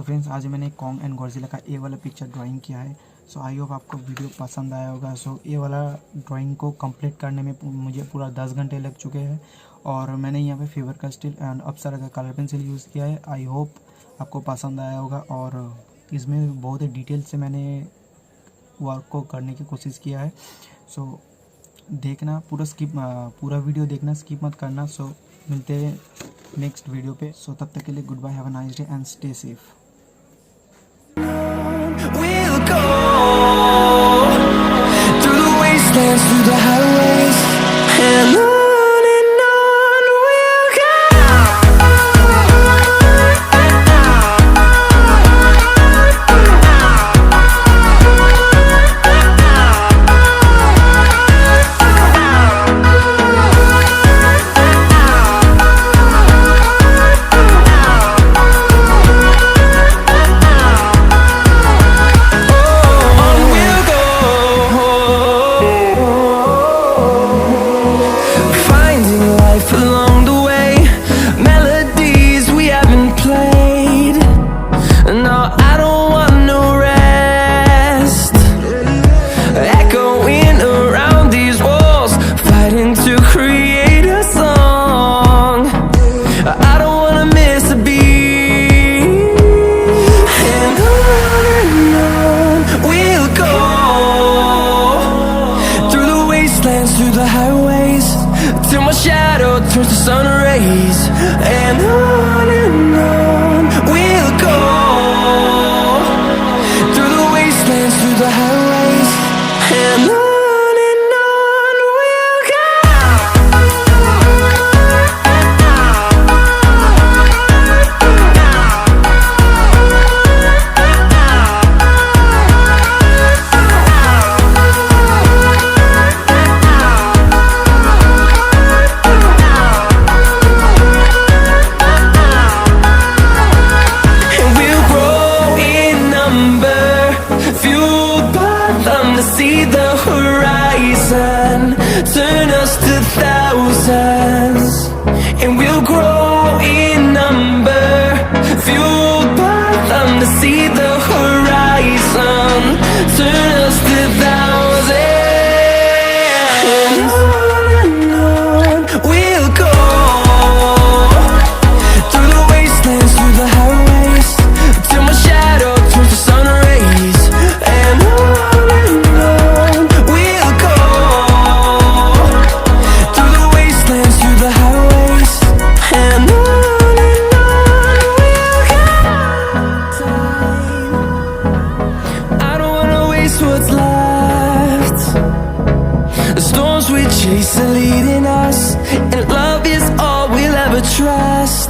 Friends आज मैंने Kong and Godzilla का ए वाला पिक्चर ड्राइंग किया है। सो आई होप आपको वीडियो पसंद आया होगा। सो ए वाला ड्राइंग को कंप्लीट करने में मुझे पूरा 10 घंटे लग चुके हैं और मैंने यहाँ पे फेबरकास्टेल एंड अपसरा का कलर पेंसिल यूज़ किया है। आई होप आपको पसंद आया होगा और इसमें बहुत ही डिटेल से मैंने वर्क को करने की कोशिश किया है। सो देखना पूरा वीडियो देखना, स्किप मत करना। सो मिलते हैं नेक्स्ट वीडियो पे। सो तब तक के लिए goodbye, have a nice day and stay safe. We'll go through the wastelands, through the highways, and on we'll go. Along the way, melodies we haven't played. No, I don't want no rest. Echoing around these walls, fighting to create a song. I don't wanna miss a beat. And on we'll go through the wastelands, through the highways, till my shadow turns to sun rays. And on we'll go through the wastelands, through the highways, and on we'll go. To see the horizon, turn us to thousands, and we'll grow in number, fueled by them. To see the horizon, turn us to thousands, and on we'll go through the wastelands, through the highways, till my shadow turns to sun rays. And what's left, the storms we chase are leading us, and love is all we'll ever trust.